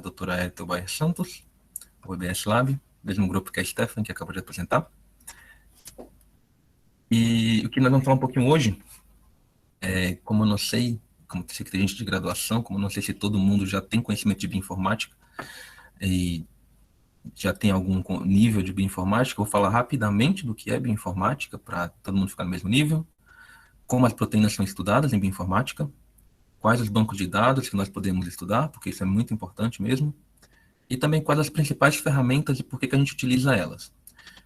doutora Airtel Baia Santos, o EBS Lab, mesmo grupo que a Stefan, que acabou de apresentar. E o que nós vamos falar um pouquinho hoje, como eu não sei, como sei que tem gente de graduação, como eu não sei se todo mundo já tem conhecimento de bioinformática e já tem algum nível de bioinformática, eu vou falar rapidamente do que é bioinformática, para todo mundo ficar no mesmo nível, como as proteínas são estudadas em bioinformática, quais os bancos de dados que nós podemos estudar, porque isso é muito importante mesmo, e também quais as principais ferramentas e por que a gente utiliza elas.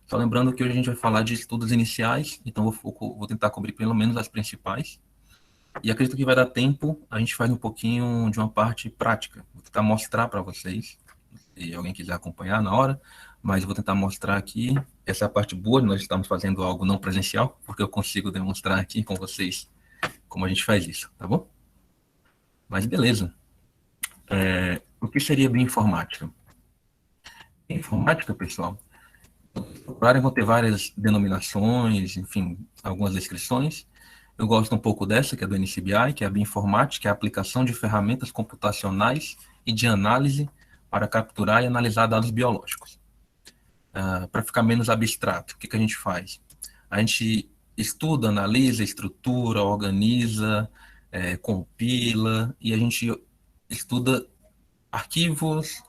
Só lembrando que hoje a gente vai falar de estudos iniciais, então vou tentar cobrir pelo menos as principais, e acredito que vai dar tempo, a gente faz um pouquinho de uma parte prática, vou tentar mostrar para vocês, se alguém quiser acompanhar na hora, mas eu vou tentar mostrar aqui, essa é a parte boa, nós estamos fazendo algo não presencial, porque eu consigo demonstrar aqui com vocês como a gente faz isso, tá bom? Mas beleza. O que seria bioinformática? Informática, pessoal, vão ter várias denominações, enfim, algumas descrições. Eu gosto um pouco dessa, que é do NCBI, que é a bioinformática, que é a aplicação de ferramentas computacionais e de análise para capturar e analisar dados biológicos. Para ficar menos abstrato, o que a gente faz? A gente estuda, analisa, estrutura, organiza, compila, e a gente estuda arquivos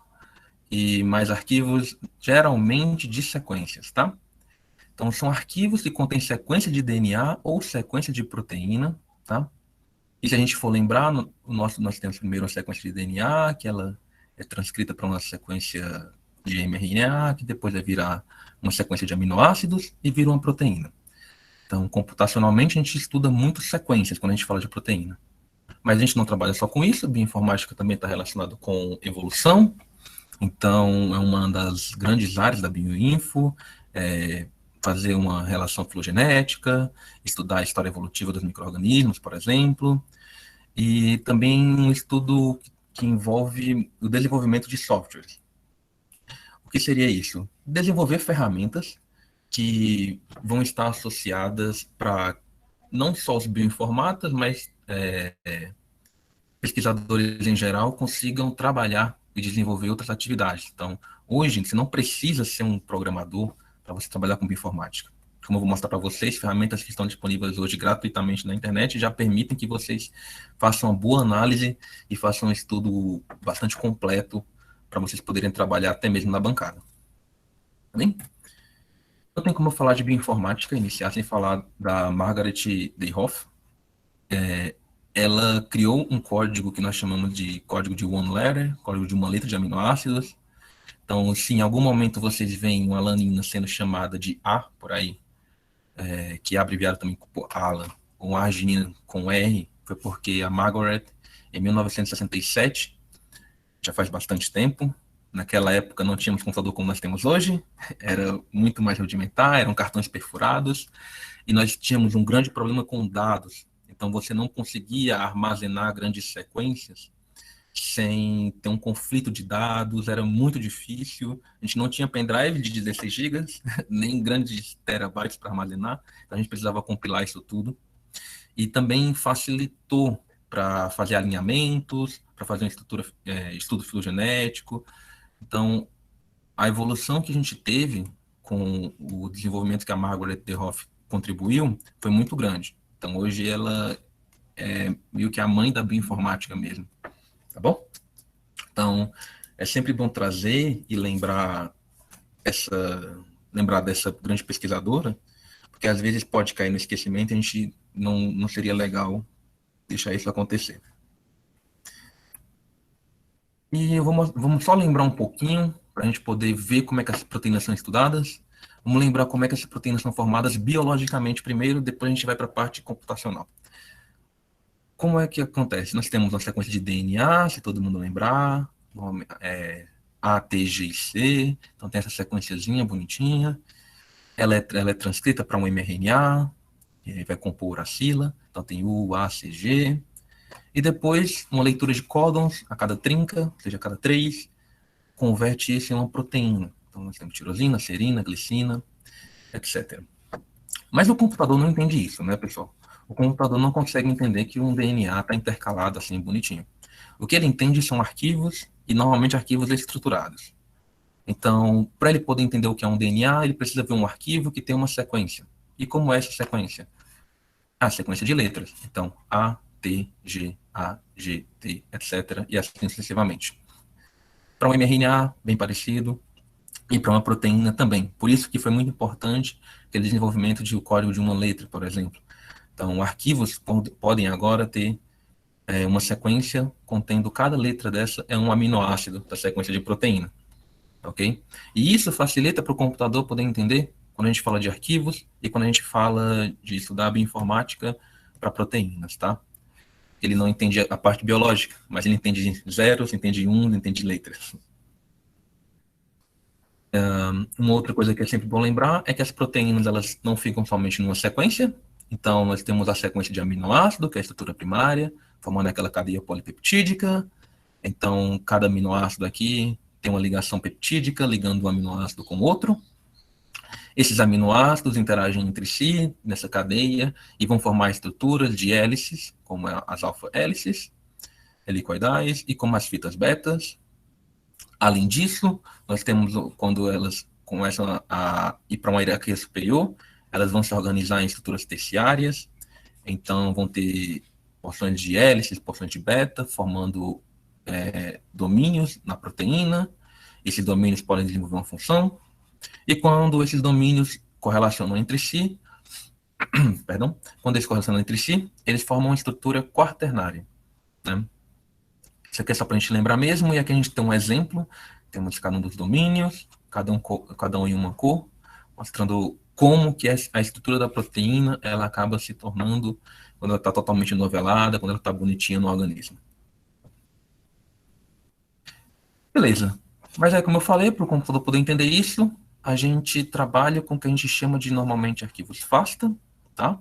e mais arquivos, geralmente de sequências, tá? Então, são arquivos que contêm sequência de DNA ou sequência de proteína, tá? E se a gente for lembrar, nós temos primeiro a sequência de DNA, que ela é transcrita para uma sequência de mRNA, que depois vai virar uma sequência de aminoácidos e vira uma proteína. Então, computacionalmente, a gente estuda muito sequências quando a gente fala de proteína. Mas a gente não trabalha só com isso, a bioinformática também está relacionada com evolução, então é uma das grandes áreas da bioinfo, fazer uma relação filogenética, estudar a história evolutiva dos micro-organismos, por exemplo, e também um estudo que envolve o desenvolvimento de softwares. O que seria isso? Desenvolver ferramentas que vão estar associadas para não só os bioinformatas, mas pesquisadores em geral consigam trabalhar e desenvolver outras atividades. Então, hoje, você não precisa ser um programador para você trabalhar com bioinformática. Como eu vou mostrar para vocês, ferramentas que estão disponíveis hoje gratuitamente na internet já permitem que vocês façam uma boa análise e façam um estudo bastante completo para vocês poderem trabalhar até mesmo na bancada. Tá bem? Não tem como eu falar de bioinformática, iniciar sem falar da Margaret Dayhoff. Ela criou um código que nós chamamos de código de one letter, código de uma letra de aminoácidos. Então, se em algum momento vocês veem uma alanina sendo chamada de A por aí, que é abreviado também por Alan, ou arginina com R, foi porque a Margaret, em 1967, já faz bastante tempo, naquela época não tínhamos computador como nós temos hoje, era muito mais rudimentar, eram cartões perfurados, e nós tínhamos um grande problema com dados. Então, você não conseguia armazenar grandes sequências sem ter um conflito de dados, era muito difícil. A gente não tinha pendrive de 16 GB, nem grandes terabytes para armazenar, então a gente precisava compilar isso tudo. E também facilitou para fazer alinhamentos, para fazer uma estudo filogenético. Então, a evolução que a gente teve com o desenvolvimento que a Margaret Dayhoff contribuiu foi muito grande. Então, hoje ela é meio que a mãe da bioinformática mesmo, tá bom? Então, é sempre bom trazer e lembrar dessa grande pesquisadora, porque às vezes pode cair no esquecimento e a gente não seria legal deixar isso acontecer. E vamos só lembrar um pouquinho, para a gente poder ver como é que as proteínas são estudadas. Vamos lembrar como é que essas proteínas são formadas biologicamente primeiro, depois a gente vai para a parte computacional. Como é que acontece? Nós temos uma sequência de DNA, se todo mundo lembrar, A, T, G e C, então tem essa sequenciazinha bonitinha, ela é transcrita para um mRNA, e vai compor uracila, então tem U, A, C, G, e depois uma leitura de códons a cada trinca, ou seja, a cada 3, converte isso em uma proteína. Então nós temos tirosina, serina, glicina, etc. Mas o computador não entende isso, né, pessoal? O computador não consegue entender que um DNA está intercalado assim, bonitinho. O que ele entende são arquivos, e normalmente arquivos estruturados. Então, para ele poder entender o que é um DNA, ele precisa ver um arquivo que tem uma sequência. E como é essa sequência? A sequência de letras. Então, A, T, G, A, G, T, etc. E assim sucessivamente. Para um mRNA, bem parecido, e para uma proteína também. Por isso que foi muito importante aquele desenvolvimento de o código de uma letra, por exemplo. Então, arquivos podem agora ter uma sequência contendo cada letra dessa é um aminoácido da sequência de proteína, ok? E isso facilita para o computador poder entender quando a gente fala de arquivos e quando a gente fala de estudar bioinformática para proteínas, tá? Ele não entende a parte biológica, mas ele entende zeros, entende entende letras. Uma outra coisa que é sempre bom lembrar é que as proteínas elas não ficam somente numa sequência. Então, nós temos a sequência de aminoácido, que é a estrutura primária, formando aquela cadeia polipeptídica. Então, cada aminoácido aqui tem uma ligação peptídica, ligando um aminoácido com outro. Esses aminoácidos interagem entre si nessa cadeia e vão formar estruturas de hélices, como as alfa-hélices helicoidais e como as fitas betas. Além disso, nós temos, quando elas começam a ir para uma hierarquia superior, elas vão se organizar em estruturas terciárias, então vão ter porções de hélices, porções de beta, formando domínios na proteína. Esses domínios podem desenvolver uma função, e quando esses domínios correlacionam entre si, perdão, quando eles correlacionam entre si, eles formam uma estrutura quaternária, né? Isso aqui é só para a gente lembrar mesmo, e aqui a gente tem um exemplo, temos cada um dos domínios, cada um em uma cor, mostrando como que a estrutura da proteína ela acaba se tornando quando ela está totalmente novelada, quando ela está bonitinha no organismo. Beleza. Mas aí, como eu falei, para o computador poder entender isso, a gente trabalha com o que a gente chama de normalmente arquivos FASTA, tá?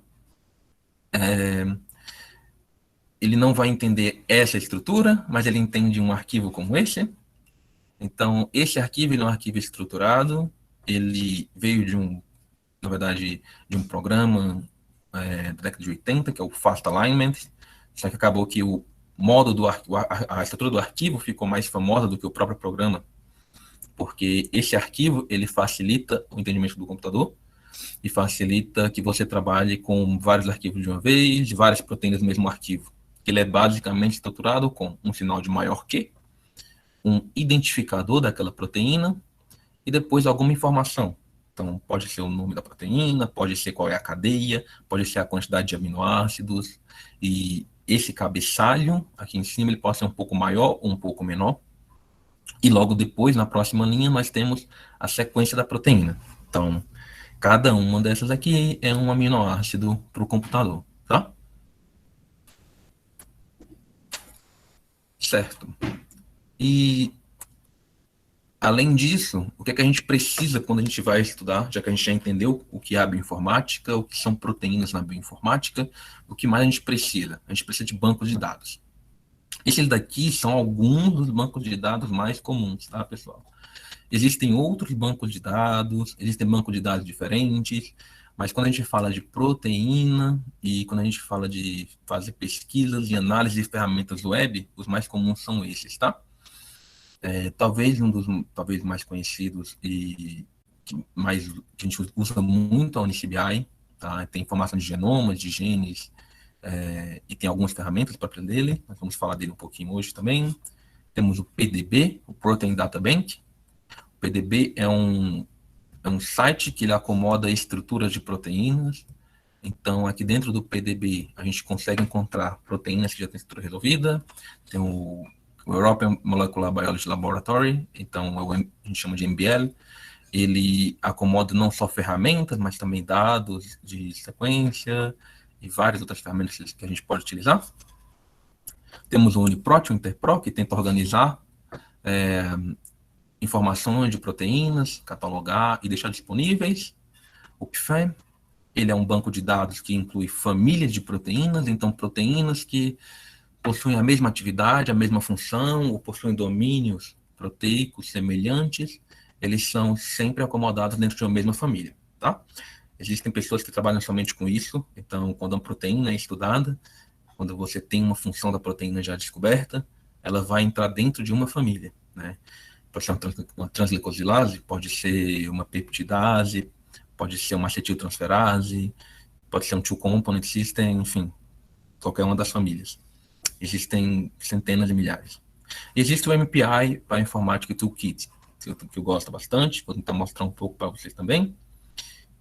Ele não vai entender essa estrutura, mas ele entende um arquivo como esse. Então, esse arquivo ele é um arquivo estruturado, ele veio na verdade, de um programa da década de 80, que é o Fast Alignment, só que acabou que o modo a estrutura do arquivo ficou mais famosa do que o próprio programa, porque esse arquivo ele facilita o entendimento do computador e facilita que você trabalhe com vários arquivos de uma vez, de várias proteínas no mesmo arquivo. Ele é basicamente estruturado com um sinal de maior que, um identificador daquela proteína e depois alguma informação. Então, pode ser o nome da proteína, pode ser qual é a cadeia, pode ser a quantidade de aminoácidos. E esse cabeçalho, aqui em cima, ele pode ser um pouco maior ou um pouco menor. E logo depois, na próxima linha, nós temos a sequência da proteína. Então, cada uma dessas aqui é um aminoácido para o computador, tá? Certo. E, além disso, o que é que a gente precisa quando a gente vai estudar, já que a gente já entendeu o que é a bioinformática, o que são proteínas na bioinformática, o que mais a gente precisa? A gente precisa de bancos de dados. Esses daqui são alguns dos bancos de dados mais comuns, tá, pessoal? Existem outros bancos de dados, existem bancos de dados diferentes, mas quando a gente fala de proteína e quando a gente fala de fazer pesquisas e análise de ferramentas web, os mais comuns são esses, tá? Talvez um dos mais conhecidos e que a gente usa muito é o NCBI, tá? Tem informação de genomas, de genes, e tem algumas ferramentas para aprender ele. Nós vamos falar dele um pouquinho hoje também. Temos o PDB, o Protein Data Bank. O PDB é um site que ele acomoda estruturas de proteínas. Então, aqui dentro do PDB, a gente consegue encontrar proteínas que já têm estrutura resolvida. Tem o European Molecular Biology Laboratory, então a gente chama de MBL. Ele acomoda não só ferramentas, mas também dados de sequência e várias outras ferramentas que a gente pode utilizar. Temos o UniProt, o Interpro, que tenta organizar informações de proteínas, catalogar e deixar disponíveis. O PFAM, ele é um banco de dados que inclui famílias de proteínas, então proteínas que possuem a mesma atividade, a mesma função, ou possuem domínios proteicos semelhantes, eles são sempre acomodados dentro de uma mesma família, tá? Existem pessoas que trabalham somente com isso, então quando a proteína é estudada, quando você tem uma função da proteína já descoberta, ela vai entrar dentro de uma família, né? Pode ser uma transglicosilase, pode ser uma peptidase, pode ser uma acetiltransferase, pode ser um two component system, enfim, qualquer uma das famílias. Existem centenas de milhares. Existe o MPI, para Informatic Toolkit, que eu gosto bastante, vou tentar mostrar um pouco para vocês também.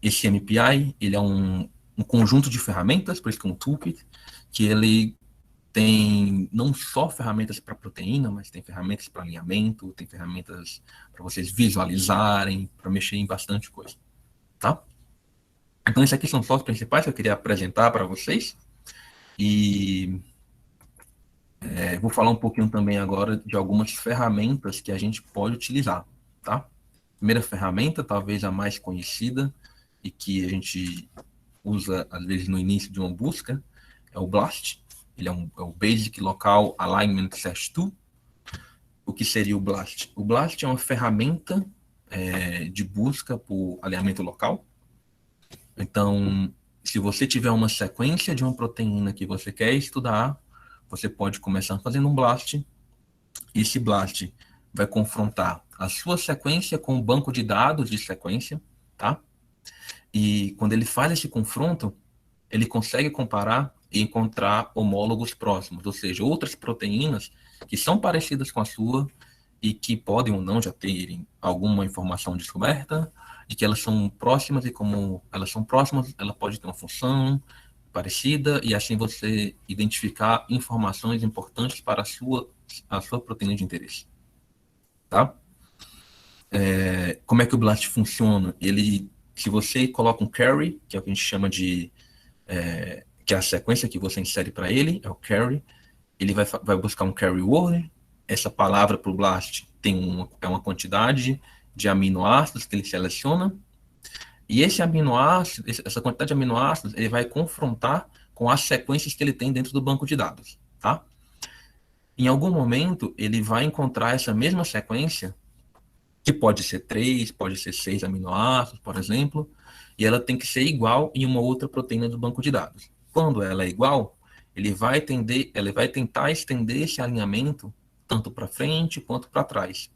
Esse MPI, ele é um conjunto de ferramentas, por isso que é um toolkit, que ele tem não só ferramentas para proteína, mas tem ferramentas para alinhamento, tem ferramentas para vocês visualizarem, para mexer em bastante coisa, tá? Então, esses aqui são só os principais que eu queria apresentar para vocês. E vou falar um pouquinho também agora de algumas ferramentas que a gente pode utilizar, tá? Primeira ferramenta, talvez a mais conhecida e que a gente usa às vezes no início de uma busca, é o BLAST. Ele é o Basic Local Alignment Search Tool. O que seria o BLAST? O BLAST é uma ferramenta de busca por alinhamento local. Então, se você tiver uma sequência de uma proteína que você quer estudar, você pode começar fazendo um BLAST. Esse BLAST vai confrontar a sua sequência com o banco de dados de sequência, tá? E quando ele faz esse confronto, ele consegue comparar e encontrar homólogos próximos, ou seja, outras proteínas que são parecidas com a sua e que podem ou não já terem alguma informação descoberta, e que elas são próximas, e como elas são próximas, ela pode ter uma função parecida, e assim você identificar informações importantes para a sua proteína de interesse. Tá? Como é que o BLAST funciona? Se você coloca um carry, que é o que a gente chama de que é a sequência que você insere para ele, é o carry, ele vai buscar um carry word. Essa palavra para o BLAST é uma quantidade de aminoácidos que ele seleciona, e essa quantidade de aminoácidos, ele vai confrontar com as sequências que ele tem dentro do banco de dados, tá? Em algum momento, ele vai encontrar essa mesma sequência, que pode ser 3, pode ser 6 aminoácidos, por exemplo, e ela tem que ser igual em uma outra proteína do banco de dados. Quando ela é igual, ele vai tentar estender esse alinhamento tanto para frente quanto para trás.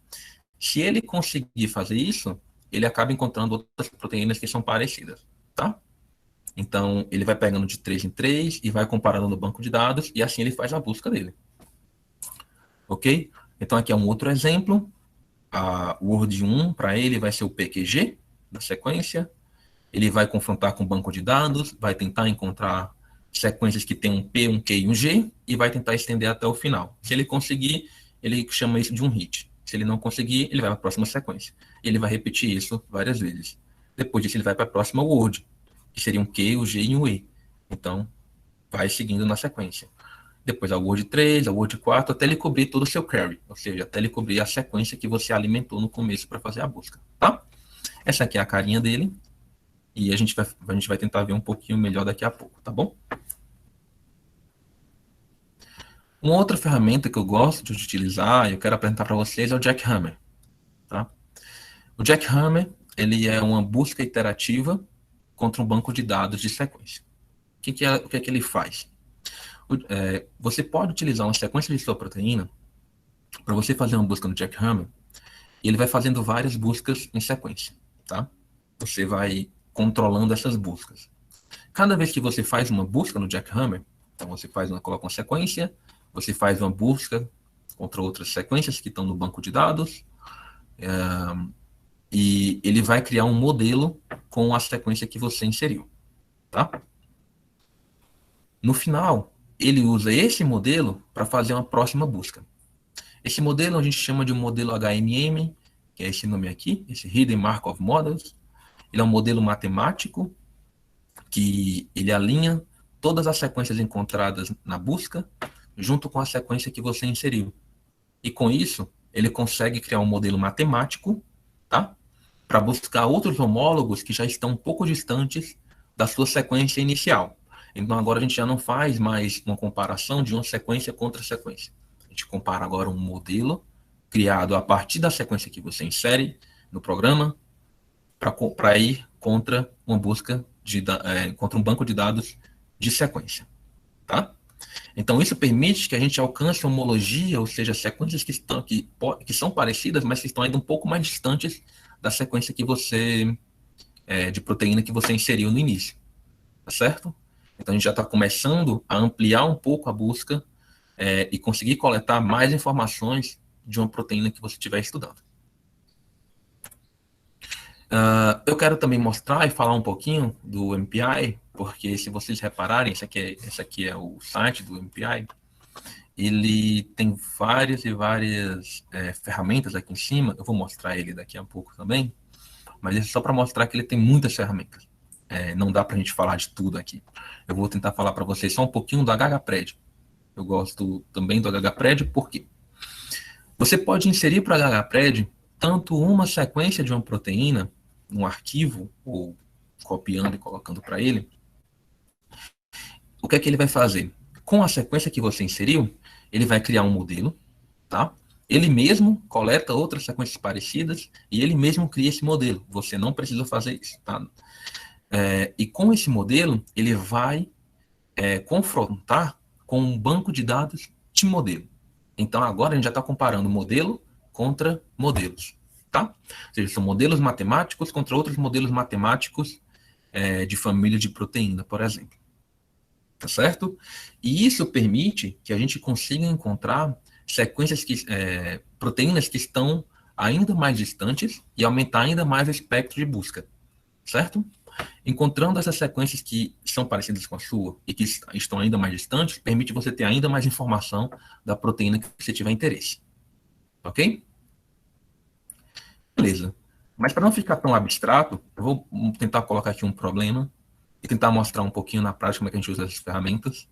Se ele conseguir fazer isso, ele acaba encontrando outras proteínas que são parecidas, tá? Então, ele vai pegando de 3 em 3 e vai comparando no banco de dados, e assim ele faz a busca dele. Ok? Então, aqui é um outro exemplo. O Word 1, para ele, vai ser o PQG da sequência. Ele vai confrontar com o banco de dados, vai tentar encontrar sequências que tem um P, um Q e um G, e vai tentar estender até o final. Se ele conseguir, ele chama isso de um hit. Se ele não conseguir, ele vai para a próxima sequência. Ele vai repetir isso várias vezes. Depois disso, ele vai para a próxima word, que seria um Q, o G e um E. Então, vai seguindo na sequência. Depois a word 3, a word 4, até ele cobrir todo o seu query. Ou seja, até ele cobrir a sequência que você alimentou no começo para fazer a busca. Tá? Essa aqui é a carinha dele. E a gente vai tentar ver um pouquinho melhor daqui a pouco, tá bom? Uma outra ferramenta que eu gosto de utilizar, e eu quero apresentar para vocês, é o Jackhammer. Tá? O Jackhammer, ele é uma busca iterativa contra um banco de dados de sequência. O que é que ele faz? Você pode utilizar uma sequência de sua proteína para você fazer uma busca no Jackhammer, e ele vai fazendo várias buscas em sequência. Tá? Você vai controlando essas buscas. Cada vez que você faz uma busca no Jackhammer, então você coloca uma sequência, você faz uma busca contra outras sequências que estão no banco de dados, e ele vai criar um modelo com a sequência que você inseriu, tá? No final, ele usa esse modelo para fazer uma próxima busca. Esse modelo a gente chama de um modelo HMM, que é esse nome aqui, esse Hidden Markov Models. Ele é um modelo matemático que ele alinha todas as sequências encontradas na busca junto com a sequência que você inseriu. E com isso, ele consegue criar um modelo matemático, tá? Para buscar outros homólogos que já estão um pouco distantes da sua sequência inicial. Então agora a gente já não faz mais uma comparação de uma sequência contra sequência. A gente compara agora um modelo criado a partir da sequência que você insere no programa para ir contra uma busca contra um banco de dados de sequência, tá? Então, isso permite que a gente alcance a homologia, ou seja, sequências que são parecidas, mas que estão ainda um pouco mais distantes da sequência que você, de proteína que você inseriu no início, tá certo? Então, a gente já está começando a ampliar um pouco a busca e conseguir coletar mais informações de uma proteína que você estiver estudando. Eu quero também mostrar e falar um pouquinho do MPI, porque se vocês repararem, esse aqui é o site do MPI, ele tem várias e várias ferramentas aqui em cima, eu vou mostrar ele daqui a pouco também, mas é só para mostrar que ele tem muitas ferramentas. Não dá para a gente falar de tudo aqui. Eu vou tentar falar para vocês só um pouquinho do HHPRED. Eu gosto também do HHPRED, porque você pode inserir para o HHPRED tanto uma sequência de uma proteína, um arquivo, ou copiando e colocando para ele. O que é que ele vai fazer? Com a sequência que você inseriu, ele vai criar um modelo, tá? Ele mesmo coleta outras sequências parecidas e ele mesmo cria esse modelo. Você não precisa fazer isso, tá? E com esse modelo, ele vai confrontar com um banco de dados de modelo. Então, agora a gente já está comparando modelo contra modelos, tá? Ou seja, são modelos matemáticos contra outros modelos matemáticos de família de proteína, por exemplo. Tá certo? E isso permite que a gente consiga encontrar sequências proteínas que estão ainda mais distantes e aumentar ainda mais o espectro de busca, certo? Encontrando essas sequências que são parecidas com a sua e que estão ainda mais distantes, permite você ter ainda mais informação da proteína que você tiver interesse. Ok? Beleza. Mas para não ficar tão abstrato, eu vou tentar colocar aqui um problema e tentar mostrar um pouquinho na prática como é que a gente usa essas ferramentas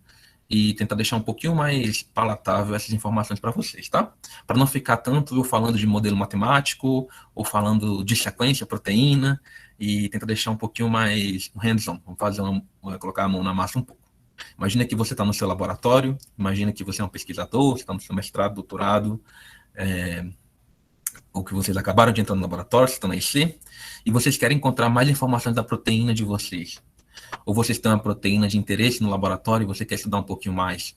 e tentar deixar um pouquinho mais palatável essas informações para vocês, tá? Para não ficar tanto eu falando de modelo matemático ou falando de sequência, proteína, e tentar deixar um pouquinho mais hands-on, vamos colocar a mão na massa um pouco. Imagina que você está no seu laboratório, imagina que você é um pesquisador, você está no seu mestrado, doutorado, ou que vocês acabaram de entrar no laboratório, você está na IC, e vocês querem encontrar mais informações da proteína de vocês. Ou vocês têm uma proteína de interesse no laboratório e você quer estudar um pouquinho mais.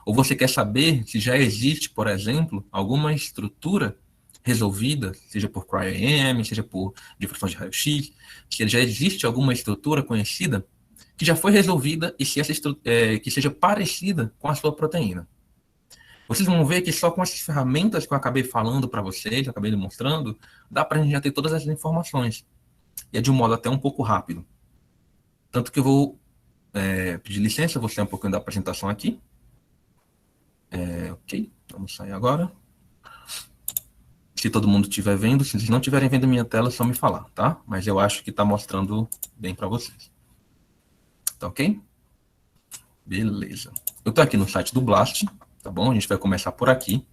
Ou você quer saber se já existe, por exemplo, alguma estrutura resolvida, seja por cryo-EM, seja por difrações de raio-x, se já existe alguma estrutura conhecida que já foi resolvida e se essa que seja parecida com a sua proteína. Vocês vão ver que só com essas ferramentas que eu acabei falando para vocês, acabei demonstrando, dá para a gente já ter todas essas informações. E é de um modo até um pouco rápido. Tanto que eu vou pedir licença, vou sair um pouquinho da apresentação aqui. Ok, vamos sair agora. Se todo mundo estiver vendo, se vocês não estiverem vendo minha tela, é só me falar, tá? Mas eu acho que está mostrando bem para vocês. Tá ok? Beleza. Eu estou aqui no site do Blast, tá bom? A gente vai começar por aqui.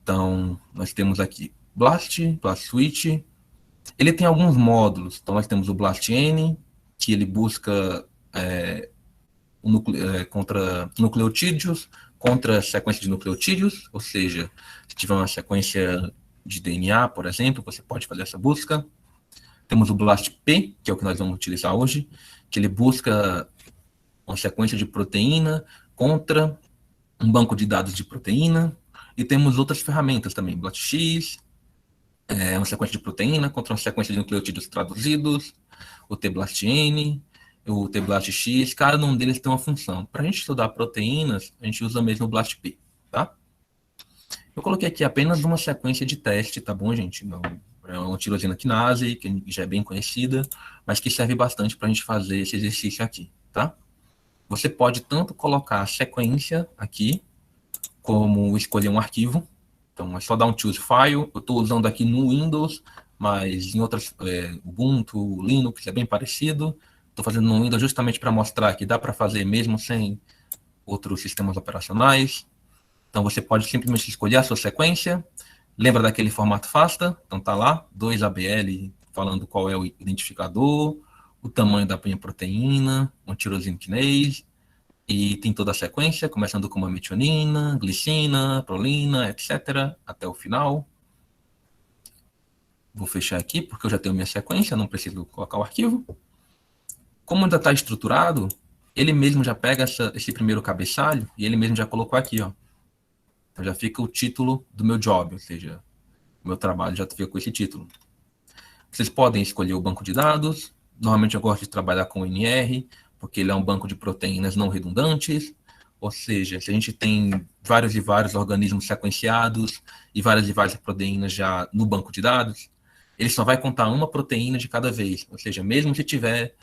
Então, nós temos aqui Blast Suite. Ele tem alguns módulos. Então, nós temos o BlastN, que ele busca contra nucleotídeos, contra sequência de nucleotídeos, ou seja, se tiver uma sequência de DNA, por exemplo, você pode fazer essa busca. Temos o BLAST-P, que é o que nós vamos utilizar hoje, que ele busca uma sequência de proteína contra um banco de dados de proteína. E temos outras ferramentas também, BLAST-X, uma sequência de proteína contra uma sequência de nucleotídeos traduzidos, o T-BLAST-N, o T-BLAST-X, cada um deles tem uma função. Para a gente estudar proteínas, a gente usa mesmo o BLAST-P, tá? Eu coloquei aqui apenas uma sequência de teste, tá bom, gente? Não, é uma tirosina quinase, que já é bem conhecida, mas que serve bastante para a gente fazer esse exercício aqui, tá? Você pode tanto colocar a sequência aqui, como escolher um arquivo. Então, é só dar um choose file. Eu estou usando aqui no Windows, mas em outras, Ubuntu, Linux, é bem parecido. Estou fazendo no Windows justamente para mostrar que dá para fazer mesmo sem outros sistemas operacionais. Então, você pode simplesmente escolher a sua sequência. Lembra daquele formato FASTA? Então, tá lá, 2ABL, falando qual é o identificador, o tamanho da minha proteína, um tirosina kinase, e tem toda a sequência, começando com uma metionina, glicina, prolina, etc., até o final. Vou fechar aqui, porque eu já tenho minha sequência, não preciso colocar o arquivo. Como ainda está estruturado, ele mesmo já pega esse primeiro cabeçalho e ele mesmo já colocou aqui, ó. Então já fica o título do meu job, ou seja, o meu trabalho já fica com esse título. Vocês podem escolher o banco de dados. Normalmente eu gosto de trabalhar com o NR, porque ele é um banco de proteínas não redundantes. Ou seja, se a gente tem vários e vários organismos sequenciados e várias proteínas já no banco de dados, ele só vai contar uma proteína de cada vez. Ou seja, mesmo se tiver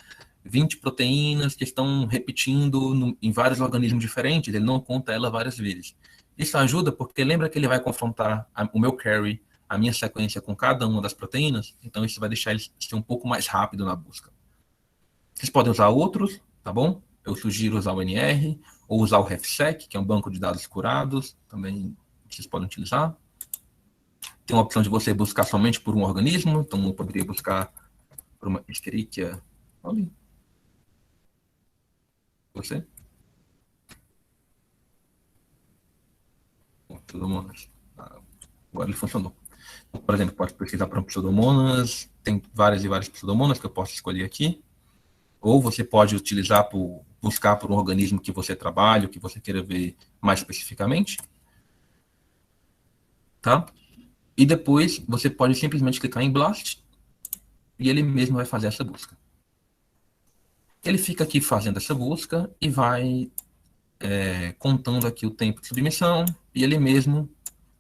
20 proteínas que estão repetindo em vários organismos diferentes, ele não conta ela várias vezes. Isso ajuda porque lembra que ele vai confrontar o meu query, a minha sequência com cada uma das proteínas, então isso vai deixar ele ser um pouco mais rápido na busca. Vocês podem usar outros, tá bom? Eu sugiro usar o NR, ou usar o RefSec, que é um banco de dados curados, também vocês podem utilizar. Tem uma opção de você buscar somente por um organismo, então eu poderia buscar por uma Escherichia coli. Você? Pseudomonas. Agora ele funcionou. Por exemplo, pode pesquisar por pseudomonas, tem várias e várias pseudomonas que eu posso escolher aqui. Ou você pode utilizar buscar por um organismo que você trabalha, que você queira ver mais especificamente. Tá? E depois você pode simplesmente clicar em Blast e ele mesmo vai fazer essa busca. Ele fica aqui fazendo essa busca e vai contando aqui o tempo de submissão e ele mesmo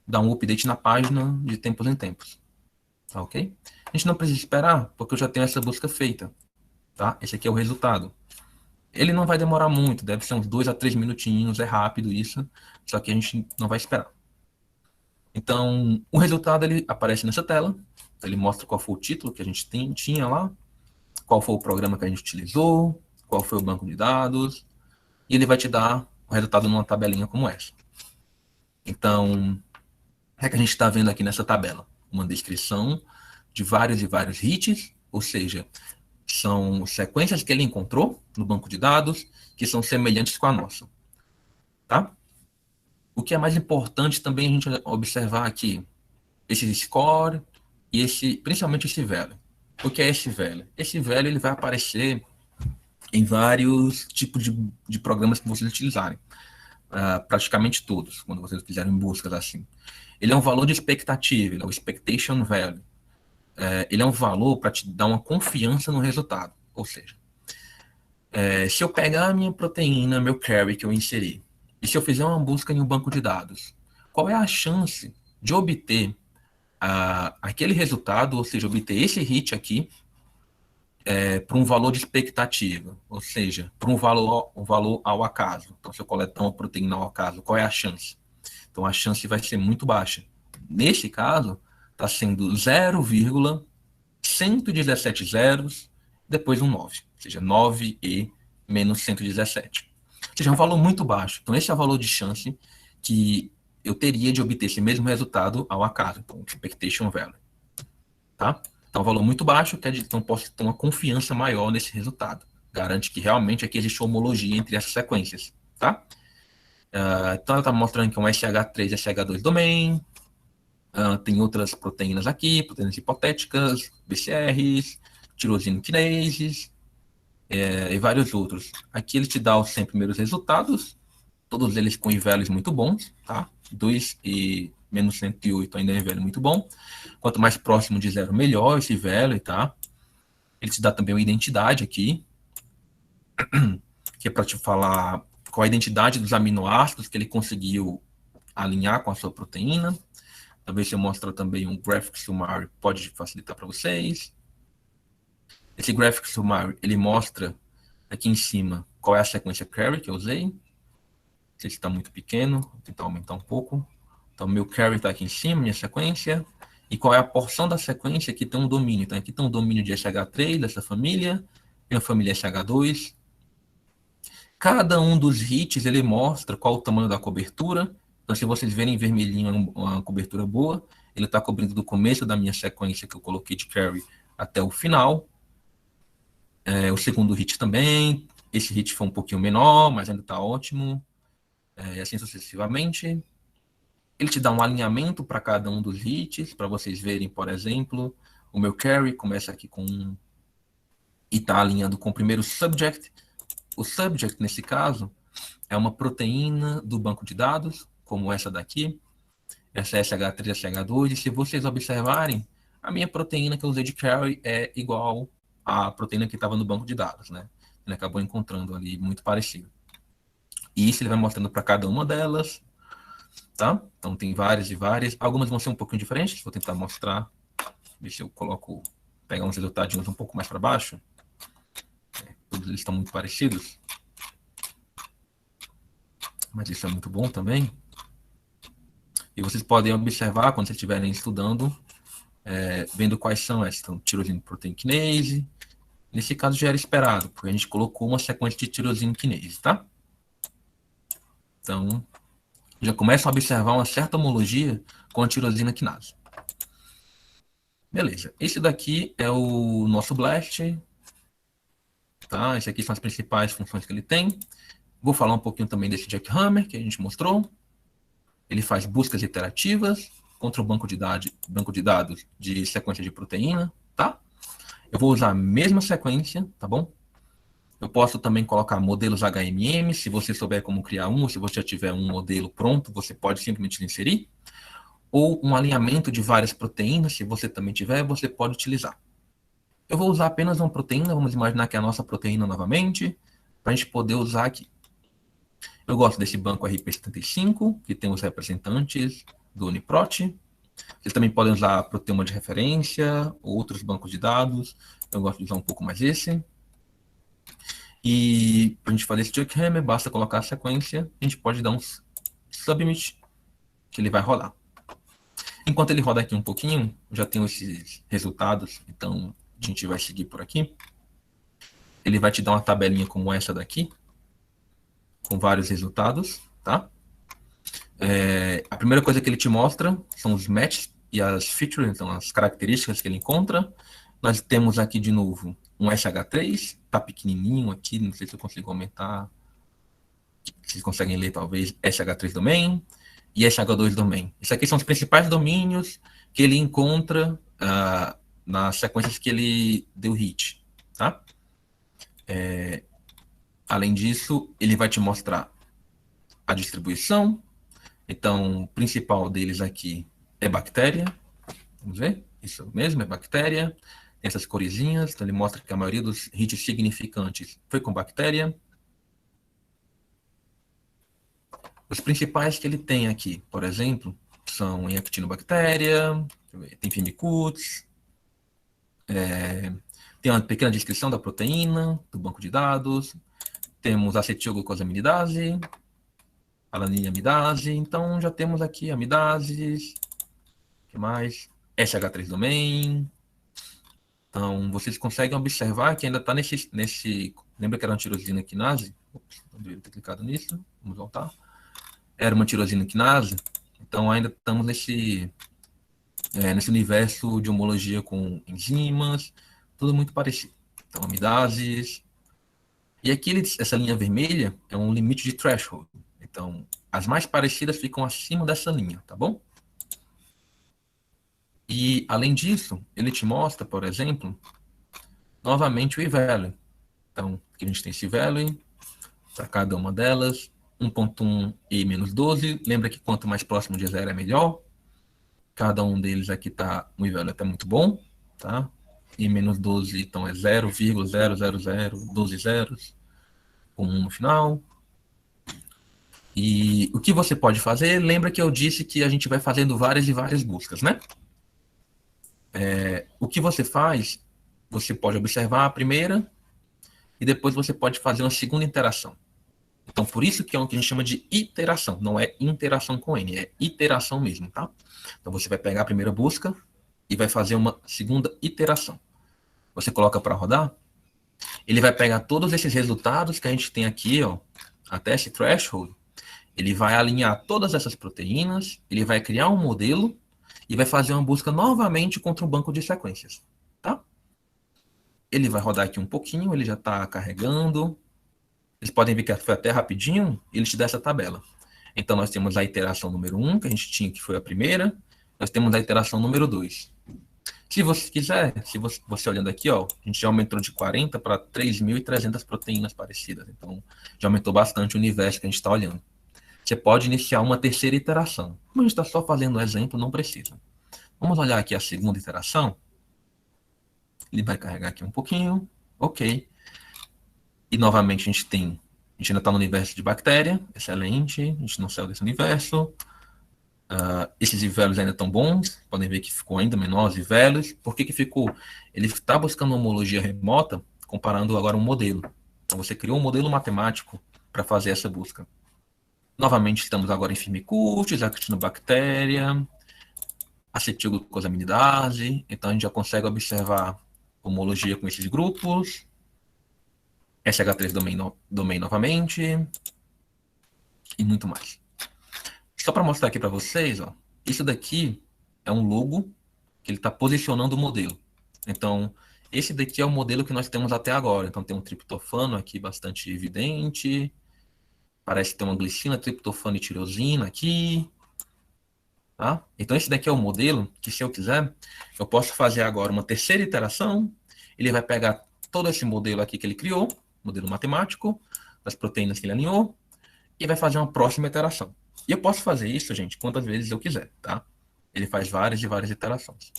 dá um update na página de tempos em tempos. Tá ok? A gente não precisa esperar, porque eu já tenho essa busca feita. Tá? Esse aqui é o resultado. Ele não vai demorar muito, deve ser uns 2 a 3 minutinhos, é rápido isso, só que a gente não vai esperar. Então, o resultado ele aparece nessa tela, ele mostra qual foi o título que a gente tinha lá, qual foi o programa que a gente utilizou, qual foi o banco de dados, e ele vai te dar o resultado numa tabelinha como essa. Então, o que a gente está vendo aqui nessa tabela? Uma descrição de vários e vários hits, ou seja, são sequências que ele encontrou no banco de dados que são semelhantes com a nossa. Tá? O que é mais importante também a gente observar aqui, esse score e principalmente esse value. O que é esse value? Esse value ele vai aparecer em vários tipos de programas que vocês utilizarem. Praticamente todos, quando vocês fizerem buscas assim. Ele é um valor de expectativa, ele é o expectation value. Ele é um valor para te dar uma confiança no resultado. Ou seja, se eu pegar a minha proteína, meu query que eu inseri, e se eu fizer uma busca em um banco de dados, qual é a chance de obter aquele resultado, ou seja, obter esse hit aqui, para um valor de expectativa, ou seja, para um valor ao acaso. Então, se eu coletar uma proteína ao acaso, qual é a chance? Então, a chance vai ser muito baixa. Nesse caso, está sendo 0,117 zeros, depois um 9, ou seja, 9e menos 117. Ou seja, é um valor muito baixo. Então, esse é o valor de chance que eu teria de obter esse mesmo resultado ao acaso, então, expectation value. Tá? Então, um valor muito baixo, então posso ter uma confiança maior nesse resultado. Garante que realmente aqui existe homologia entre essas sequências. Tá? Então, ela está mostrando que é um SH3 e SH2 domain. Tem outras proteínas aqui, proteínas hipotéticas, BCRs, tirosina kinases, e vários outros. Aqui ele te dá os 100 primeiros resultados, todos eles com I-values muito bons, tá? 2 e menos 108 ainda é I-value muito bom. Quanto mais próximo de zero, melhor esse value, tá? Ele te dá também uma identidade aqui, que é para te falar qual a identidade dos aminoácidos que ele conseguiu alinhar com a sua proteína. Talvez eu mostre também um graphic summary, pode facilitar para vocês. Esse graphic summary, ele mostra aqui em cima qual é a sequência carry que eu usei. Não sei se está muito pequeno, vou tentar aumentar um pouco. Então, meu carry está aqui em cima, minha sequência. E qual é a porção da sequência que tem um domínio. Então, aqui tem um domínio de SH3 dessa família, tem a família SH2. Cada um dos hits, ele mostra qual o tamanho da cobertura. Então, se vocês verem em vermelhinho uma cobertura boa, ele está cobrindo do começo da minha sequência que eu coloquei de carry até o final. O segundo hit também. Esse hit foi um pouquinho menor, mas ainda está ótimo. E assim sucessivamente. Ele te dá um alinhamento para cada um dos hits, para vocês verem, por exemplo, o meu carry começa aqui com 1 e está alinhando com o primeiro subject. O subject, nesse caso, é uma proteína do banco de dados, como essa daqui, essa SH3, SH2, e se vocês observarem, a minha proteína que eu usei de query é igual à proteína que estava no banco de dados, né? Ele acabou encontrando ali muito parecido. E isso ele vai mostrando para cada uma delas, tá? Então tem várias e várias. Algumas vão ser um pouquinho diferentes, vou tentar mostrar. Deixa eu pegar uns resultados um pouco mais para baixo. Todos eles estão muito parecidos. Mas isso é muito bom também. E vocês podem observar, quando vocês estiverem estudando, vendo quais são essas. Então, tirosine protein kinase. Nesse caso já era esperado, porque a gente colocou uma sequência de tirosine kinase, tá? Então, já começam a observar uma certa homologia com a tirosina quinase. Beleza. Esse daqui é o nosso BLAST. Tá? Essas aqui são as principais funções que ele tem. Vou falar um pouquinho também desse jackhammer que a gente mostrou. Ele faz buscas iterativas contra o banco de dados de sequência de proteína, tá? Eu vou usar a mesma sequência, tá bom? Eu posso também colocar modelos HMM, se você souber como criar um, ou se você já tiver um modelo pronto, você pode simplesmente inserir. Ou um alinhamento de várias proteínas, se você também tiver, você pode utilizar. Eu vou usar apenas uma proteína, vamos imaginar que é a nossa proteína novamente, para a gente poder usar aqui. Eu gosto desse banco RP75, que tem os representantes do Uniprot. Vocês também podem usar proteoma de referência, outros bancos de dados. Eu gosto de usar um pouco mais esse. E para a gente fazer esse jackhammer, basta colocar a sequência. A gente pode dar um submit, que ele vai rodar. Enquanto ele roda aqui um pouquinho, já tenho esses resultados, então a gente vai seguir por aqui. Ele vai te dar uma tabelinha como essa daqui, com vários resultados, tá? A primeira coisa que ele te mostra são os matches e as features, então as características que ele encontra. Nós temos aqui de novo um SH3, tá pequenininho aqui, não sei se eu consigo aumentar. Vocês conseguem ler talvez SH3 domain e SH2 domain. Esses aqui são os principais domínios que ele encontra nas sequências que ele deu hit, tá? Além disso, ele vai te mostrar a distribuição. Então, o principal deles aqui é bactéria. Vamos ver? Isso mesmo, é bactéria. Tem essas coresinhas. Então, ele mostra que a maioria dos hits significantes foi com bactéria. Os principais que ele tem aqui, por exemplo, são em actinobactéria, tem Firmicutes, tem uma pequena descrição da proteína, do banco de dados, temos acetilglucosamidase, alanina amidase, então já temos aqui amidases, o que mais? SH3 domain. Então, vocês conseguem observar que ainda está nesse... Lembra que era uma tirosina quinase? Ops, não deveria ter clicado nisso. Vamos voltar. Era uma tirosina quinase. Então, ainda estamos nesse universo de homologia com enzimas, tudo muito parecido. Então, amidases. E aqui, essa linha vermelha é um limite de threshold. Então, as mais parecidas ficam acima dessa linha, tá bom? E, além disso, ele te mostra, por exemplo, novamente o e-value. Então, aqui a gente tem esse value para cada uma delas. 1.1 e menos 12. Lembra que quanto mais próximo de zero é melhor. Cada um deles aqui está um e-value até muito bom. Tá? E menos 12, então é 0,000, 12 zeros, com 1 no final. E o que você pode fazer? Lembra que eu disse que a gente vai fazendo várias e várias buscas, né? O que você faz, você pode observar a primeira e depois você pode fazer uma segunda interação. Então, por isso que é o que a gente chama de iteração. Não é interação com N, é iteração mesmo, tá? Então, você vai pegar a primeira busca e vai fazer uma segunda iteração. Você coloca para rodar, ele vai pegar todos esses resultados que a gente tem aqui, ó, até esse threshold, ele vai alinhar todas essas proteínas, ele vai criar um modelo e vai fazer uma busca novamente contra um banco de sequências, tá? Ele vai rodar aqui um pouquinho, ele já está carregando. Vocês podem ver que foi até rapidinho, ele te dá essa tabela. Então, nós temos a iteração número 1, que a gente tinha, que foi a primeira. Nós temos a iteração número 2. Se você quiser, se você olhando aqui, ó, a gente já aumentou de 40 para 3.300 proteínas parecidas. Então, já aumentou bastante o universo que a gente está olhando. Você pode iniciar uma terceira iteração. Como a gente está só fazendo um exemplo, não precisa. Vamos olhar aqui a segunda iteração. Ele vai carregar aqui um pouquinho. Ok. E novamente a gente ainda está no universo de bactéria. Excelente. A gente não saiu desse universo. Esses velhos ainda estão bons. Podem ver que ficou ainda menor os velhos. Por que ficou? Ele está buscando uma homologia remota, comparando agora um modelo. Então você criou um modelo matemático para fazer essa busca. Novamente estamos agora em Firmicutes, Actinobactéria, acetilglucosaminidase. Então a gente já consegue observar homologia com esses grupos. SH3 domain novamente. E muito mais. Só para mostrar aqui para vocês, ó, isso daqui é um logo que ele está posicionando o modelo. Então, esse daqui é o modelo que nós temos até agora. Então, tem um triptofano aqui bastante evidente. Parece ter uma glicina, triptofano e tirosina aqui. Tá? Então, esse daqui é o modelo que, se eu quiser, eu posso fazer agora uma terceira iteração. Ele vai pegar todo esse modelo aqui que ele criou, modelo matemático, das proteínas que ele alinhou, e vai fazer uma próxima iteração. E eu posso fazer isso, gente, quantas vezes eu quiser, tá? Ele faz várias e várias iterações.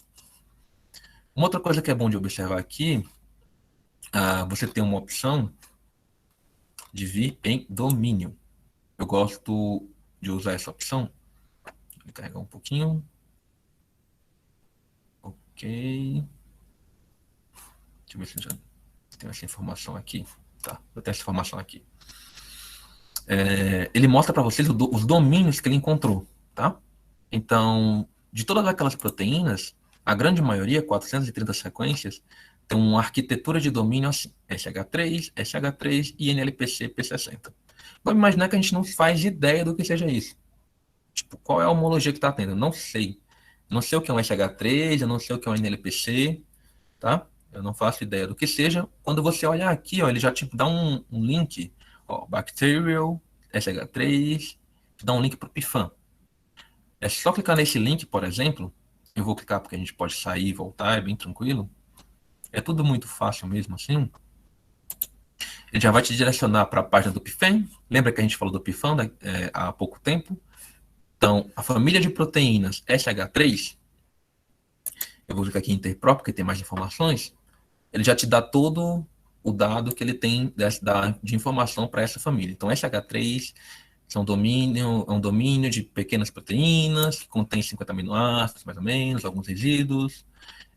Uma outra coisa que é bom de observar aqui, você tem uma opção de vir em domínio. Eu gosto de usar essa opção. Vou carregar um pouquinho. Ok. Deixa eu ver se já tem essa informação aqui. Tá, eu tenho essa informação aqui. Ele mostra para vocês os domínios que ele encontrou, tá? Então, de todas aquelas proteínas, a grande maioria, 430 sequências, tem uma arquitetura de domínio assim, SH3, SH3 e NLPC P60. Vamos imaginar que a gente não faz ideia do que seja isso. Tipo, qual é a homologia que está tendo? Não sei. Não sei o que é um SH3, eu não sei o que é um NLPC, tá? Eu não faço ideia do que seja. Quando você olhar aqui, ó, ele já te dá um link, ó, Bacterial, SH3, te dá um link para o PIFAM. É só clicar nesse link, por exemplo. Eu vou clicar porque a gente pode sair e voltar, é bem tranquilo. É tudo muito fácil mesmo assim. Ele já vai te direcionar para a página do PIFAM. Lembra que a gente falou do PIFAM, né, há pouco tempo? Então, a família de proteínas SH3, eu vou clicar aqui em Interpro, porque tem mais informações. Ele já te dá todo o dado que ele tem de informação para essa família. Então, SH3 é um domínio de pequenas proteínas, que contém 50 aminoácidos, mais ou menos, alguns resíduos,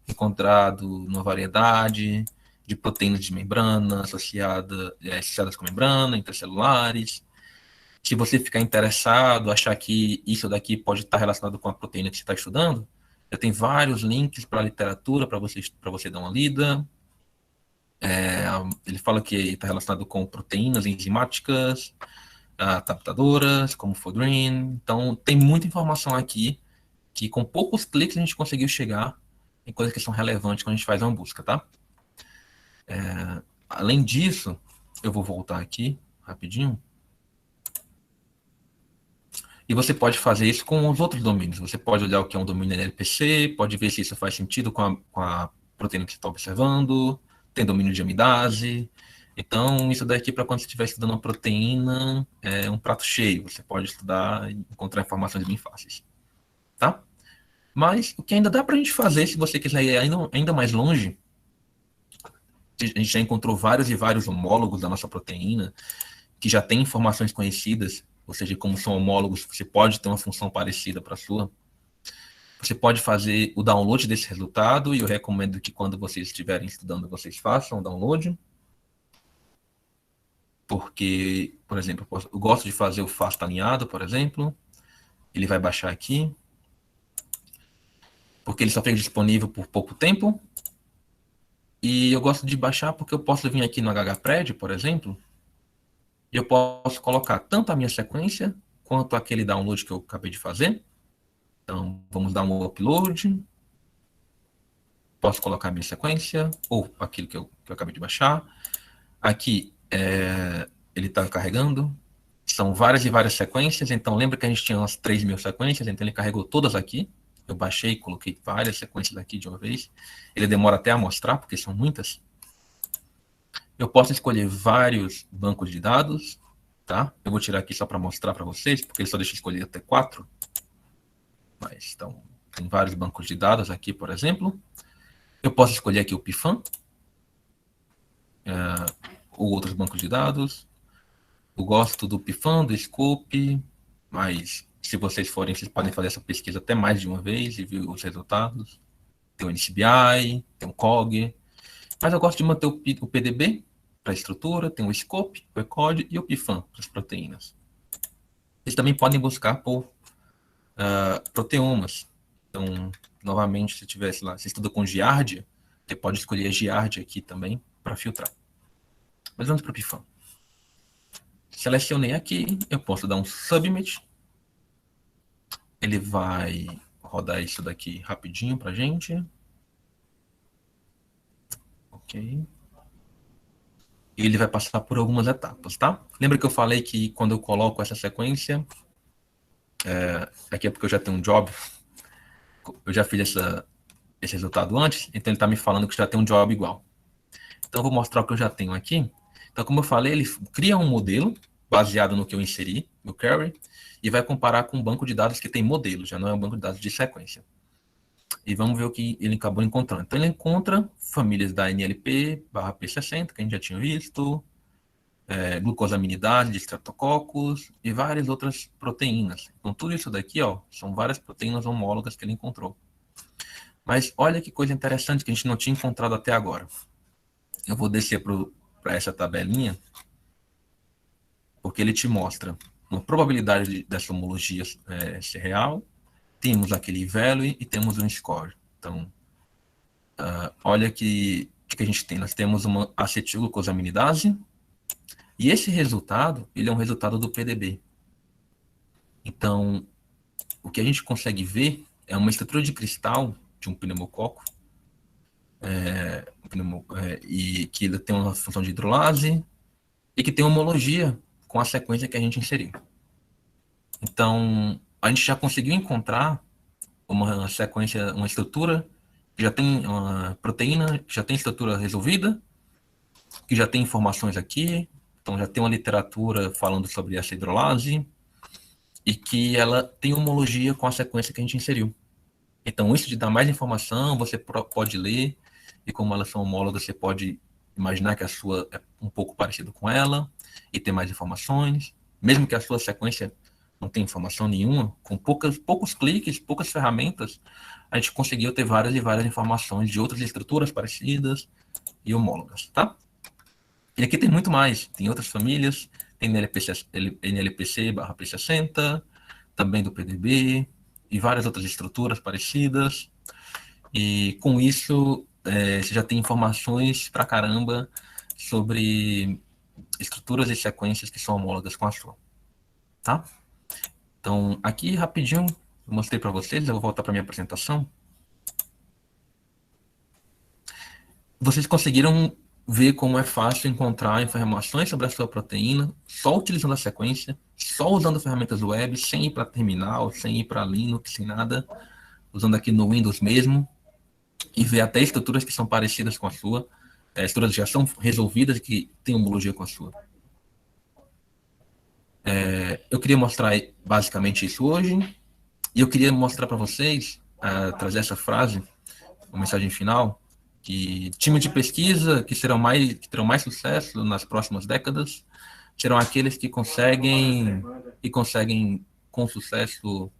encontrado numa variedade de proteínas de membrana associadas com membrana, intracelulares. Se você ficar interessado, achar que isso daqui pode estar relacionado com a proteína que você está estudando, já tem vários links para a literatura para você dar uma lida. Ele fala que está relacionado com proteínas enzimáticas, adaptadoras, como Fodrin. Então, tem muita informação aqui que com poucos cliques a gente conseguiu chegar em coisas que são relevantes quando a gente faz uma busca, tá? Além disso, eu vou voltar aqui rapidinho. E você pode fazer isso com os outros domínios. Você pode olhar o que é um domínio NLPC, pode ver se isso faz sentido com a proteína que você está observando, tem domínio de amidase. Então, isso daqui, para quando você estiver estudando uma proteína, é um prato cheio. Você pode estudar e encontrar informações bem fáceis. Tá? Mas o que ainda dá para a gente fazer, se você quiser ir ainda mais longe, a gente já encontrou vários e vários homólogos da nossa proteína, que já têm informações conhecidas, ou seja, como são homólogos, você pode ter uma função parecida para a sua. Você pode fazer o download desse resultado, e eu recomendo que quando vocês estiverem estudando, vocês façam o download. Porque, por exemplo, eu gosto de fazer o FASTA alinhado, por exemplo. Ele vai baixar aqui. Porque ele só fica disponível por pouco tempo. E eu gosto de baixar porque eu posso vir aqui no HHPrед, por exemplo, e eu posso colocar tanto a minha sequência quanto aquele download que eu acabei de fazer. Então, vamos dar um upload. Posso colocar a minha sequência, ou aquilo que eu acabei de baixar. Aqui, ele está carregando. São várias e várias sequências. Então, lembra que a gente tinha umas 3.000 sequências, então ele carregou todas aqui. Eu baixei, coloquei várias sequências aqui de uma vez. Ele demora até a mostrar, porque são muitas. Eu posso escolher vários bancos de dados, tá? Eu vou tirar aqui só para mostrar para vocês, porque ele só deixa eu escolher até 4. Mas, então, tem vários bancos de dados aqui, por exemplo. Eu posso escolher aqui o Pifan, ou outros bancos de dados. Eu gosto do Pifan, do Scope, mas se vocês forem, vocês podem fazer essa pesquisa até mais de uma vez e ver os resultados. Tem o NCBI, tem o COG, mas eu gosto de manter o PDB para a estrutura, tem o Scope, o ECODE e o Pifan para as proteínas. Vocês também podem buscar por proteomas. Então, novamente, se tivesse lá, você estuda com Giardia, você pode escolher a Giardia aqui também para filtrar. Mas vamos para o Pifan. Selecionei aqui, eu posso dar um Submit. Ele vai rodar isso daqui rapidinho para a gente. Ok. E ele vai passar por algumas etapas, tá? Lembra que eu falei que quando eu coloco essa sequência, aqui é porque eu já tenho um job, eu já fiz esse resultado antes, então ele está me falando que já tem um job igual. Então eu vou mostrar o que eu já tenho aqui. Então, como eu falei, ele cria um modelo baseado no que eu inseri, no query, e vai comparar com um banco de dados que tem modelo, já não é um banco de dados de sequência. E vamos ver o que ele acabou encontrando. Então, ele encontra famílias da NLP/P60, que a gente já tinha visto, glucosaminidase de estreptococcus e várias outras proteínas. Então, tudo isso daqui, ó, são várias proteínas homólogas que ele encontrou. Mas olha que coisa interessante que a gente não tinha encontrado até agora. Eu vou descer para essa tabelinha, porque ele te mostra uma probabilidade dessa homologia ser real, temos aquele value e temos um score. Então, olha que a gente tem. Nós temos uma acetilglucosaminidase, e esse resultado, ele é um resultado do PDB. Então, o que a gente consegue ver é uma estrutura de cristal de um pneumococo, e que ele tem uma função de hidrolase, e que tem homologia com a sequência que a gente inseriu. Então, a gente já conseguiu encontrar uma sequência, uma estrutura que já tem uma proteína, que já tem estrutura resolvida, que já tem informações aqui, então já tem uma literatura falando sobre essa hidrolase, e que ela tem homologia com a sequência que a gente inseriu. Então, isso de dar mais informação, você pode ler, e como elas são homólogas, você pode imaginar que a sua é um pouco parecida com ela, e ter mais informações, mesmo que a sua sequência não tenha informação nenhuma, com poucos cliques, poucas ferramentas, a gente conseguiu ter várias e várias informações de outras estruturas parecidas e homólogas, tá? E aqui tem muito mais, tem outras famílias, tem NLPC/P60, também do PDB, e várias outras estruturas parecidas, e com isso você já tem informações pra caramba sobre estruturas e sequências que são homólogas com a sua, tá? Então, aqui rapidinho, eu mostrei para vocês, eu vou voltar para minha apresentação. Vocês conseguiram ver como é fácil encontrar informações sobre a sua proteína só utilizando a sequência, só usando ferramentas web, sem ir para terminal, sem ir para Linux, sem nada, usando aqui no Windows mesmo, e ver até estruturas que são parecidas com a sua, estruturas que já são resolvidas e que têm homologia com a sua. Eu queria mostrar basicamente isso hoje, e eu queria mostrar para vocês, trazer essa frase, uma mensagem final, que time de pesquisa que terão mais sucesso nas próximas décadas serão aqueles que conseguem com sucesso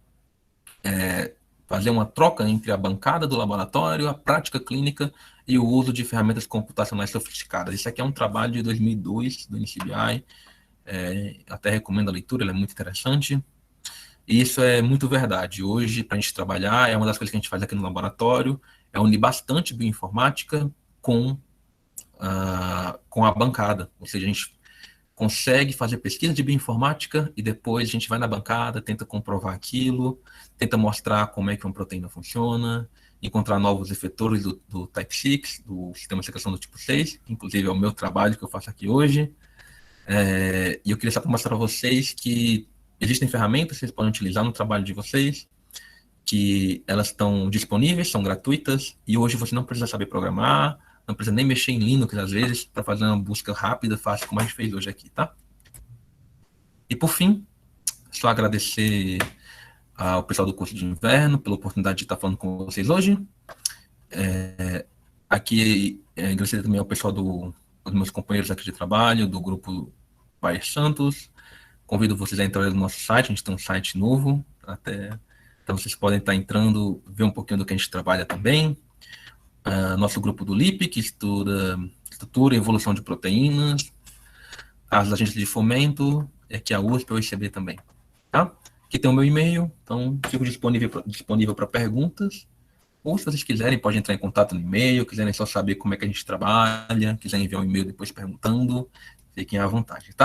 fazer uma troca entre a bancada do laboratório, a prática clínica e o uso de ferramentas computacionais sofisticadas. Isso aqui é um trabalho de 2002 do NCBI, até recomendo a leitura, ele é muito interessante. E isso é muito verdade. Hoje, para a gente trabalhar, é uma das coisas que a gente faz aqui no laboratório, é unir bastante bioinformática com a bancada. Ou seja, a gente consegue fazer pesquisa de bioinformática e depois a gente vai na bancada, tenta comprovar aquilo, tenta mostrar como é que uma proteína funciona, encontrar novos efetores do Type 6, do sistema de secreção do tipo 6, que inclusive é o meu trabalho que eu faço aqui hoje. E eu queria só mostrar para vocês que existem ferramentas que vocês podem utilizar no trabalho de vocês, que elas estão disponíveis, são gratuitas, e hoje você não precisa saber programar, não precisa nem mexer em Linux, às vezes, para fazer uma busca rápida, fácil, como a gente fez hoje aqui, tá? E por fim, só agradecer ao pessoal do curso de inverno pela oportunidade de estar falando com vocês hoje. Aqui, agradecer também ao pessoal dos meus companheiros aqui de trabalho, do grupo Pai Santos. Convido vocês a entrar no nosso site, a gente tem um site novo, então vocês podem estar entrando, ver um pouquinho do que a gente trabalha também. Nosso grupo do LIP, que estuda estrutura e evolução de proteínas, as agências de fomento, aqui a USP e o ICB também. Tá? Aqui tem o meu e-mail, então fico disponível para perguntas, ou se vocês quiserem, podem entrar em contato no e-mail, quiserem só saber como é que a gente trabalha, quiserem enviar um e-mail depois perguntando, fiquem à vontade, tá?